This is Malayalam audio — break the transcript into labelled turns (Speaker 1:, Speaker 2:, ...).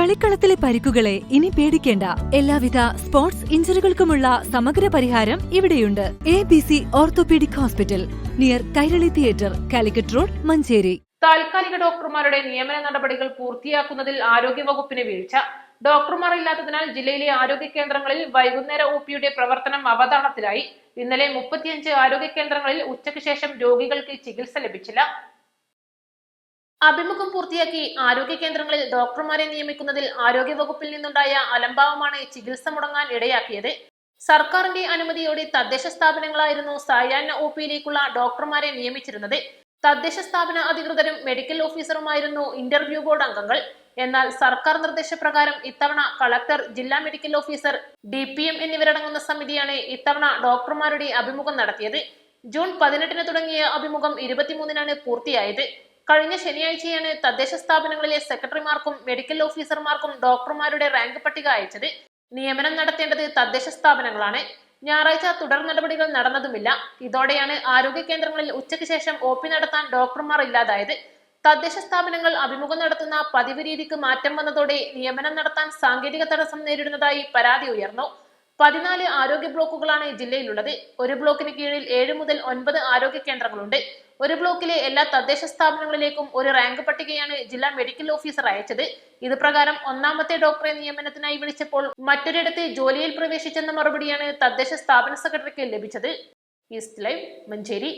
Speaker 1: കളിക്കളത്തിലെ പരിക്കുകളെ ഇനി പേടിക്കേണ്ട. എല്ലാവിധ സ്പോർട്സ് ഇഞ്ചുറികൾക്കുമുള്ള സമഗ്ര പരിഹാരം ഇവിടെയുണ്ട്. ABC orthopaedic hospital, near Kairali theatre, Calicut road, Manjeri.
Speaker 2: താൽക്കാലിക ഡോക്ടർമാരുടെ നിയമന നടപടികൾ പൂർത്തിയാക്കുന്നതിൽ ആരോഗ്യവകുപ്പിന് വീഴ്ച. ഡോക്ടർമാർ ഇല്ലാത്തതിനാൽ ജില്ലയിലെ ആരോഗ്യ കേന്ദ്രങ്ങളിൽ വൈകുന്നേര OPയുടെ പ്രവർത്തനം അവതാളത്തിലായി. ഇന്നലെ 35 ആരോഗ്യ കേന്ദ്രങ്ങളിൽ ഉച്ചയ്ക്ക് ശേഷം രോഗികൾക്ക് ചികിത്സ ലഭിച്ചില്ല. അഭിമുഖം പൂർത്തിയാക്കി ആരോഗ്യ കേന്ദ്രങ്ങളിൽ ഡോക്ടർമാരെ നിയമിക്കുന്നതിൽ ആരോഗ്യവകുപ്പിൽ നിന്നുണ്ടായ അലംഭാവമാണ് ചികിത്സ മുടങ്ങാൻ ഇടയാക്കിയത്. സർക്കാരിന്റെ അനുമതിയോടെ തദ്ദേശ സ്ഥാപനങ്ങളായിരുന്നു സായാഹ്ന OPയിലേക്കുള്ള ഡോക്ടർമാരെ നിയമിച്ചിരുന്നത്. തദ്ദേശ സ്ഥാപന അധികൃതരും മെഡിക്കൽ ഓഫീസറുമായിരുന്നു ഇന്റർവ്യൂ ബോർഡ് അംഗങ്ങൾ. എന്നാൽ സർക്കാർ നിർദ്ദേശപ്രകാരം ഇത്തവണ കളക്ടർ, ജില്ലാ മെഡിക്കൽ ഓഫീസർ, DPM എന്നിവരടങ്ങുന്ന സമിതിയാണ് ഇത്തവണ ഡോക്ടർമാരുടെ അഭിമുഖം നടത്തിയത്. ജൂൺ 18 തുടങ്ങിയ അഭിമുഖം 23 പൂർത്തിയായത്. കഴിഞ്ഞ ശനിയാഴ്ചയാണ് തദ്ദേശ സ്ഥാപനങ്ങളിലെ സെക്രട്ടറിമാർക്കും മെഡിക്കൽ ഓഫീസർമാർക്കും ഡോക്ടർമാരുടെ റാങ്ക് പട്ടിക അയച്ചത്. നിയമനം നടത്തേണ്ടത് തദ്ദേശ സ്ഥാപനങ്ങളാണ്. ഞായറാഴ്ച തുടർ നടപടികൾ നടന്നതുമില്ല. ഇതോടെയാണ് ആരോഗ്യ കേന്ദ്രങ്ങളിൽ ഉച്ചയ്ക്ക് ശേഷം OP നടത്താൻ ഡോക്ടർമാർ ഇല്ലാതായത്. തദ്ദേശ സ്ഥാപനങ്ങൾ അഭിമുഖം നടത്തുന്ന പതിവ് രീതിക്ക് മാറ്റം വന്നതോടെ നിയമനം നടത്താൻ സാങ്കേതിക തടസ്സം നേരിടുന്നതായി പരാതി ഉയർന്നു. 14 ആരോഗ്യ ബ്ലോക്കുകളാണ് ജില്ലയിലുള്ളത്. ഒരു ബ്ലോക്കിന് കീഴിൽ 7 മുതൽ 9 ആരോഗ്യ കേന്ദ്രങ്ങളുണ്ട്. ഒരു ബ്ലോക്കിലെ എല്ലാ തദ്ദേശ സ്ഥാപനങ്ങളിലേക്കും ഒരു റാങ്ക് പട്ടികയാണ് ജില്ലാ മെഡിക്കൽ ഓഫീസർ അയച്ചത്. ഇത് പ്രകാരം ഒന്നാമത്തെ ഡോക്ടറെ നിയമനത്തിനായി വിളിച്ചപ്പോൾ മറ്റൊരിടത്ത് ജോലിയിൽ പ്രവേശിച്ചെന്ന മറുപടിയാണ് തദ്ദേശ സ്ഥാപന സെക്രട്ടറിക്ക് ലഭിച്ചത്. East live, Manjeri.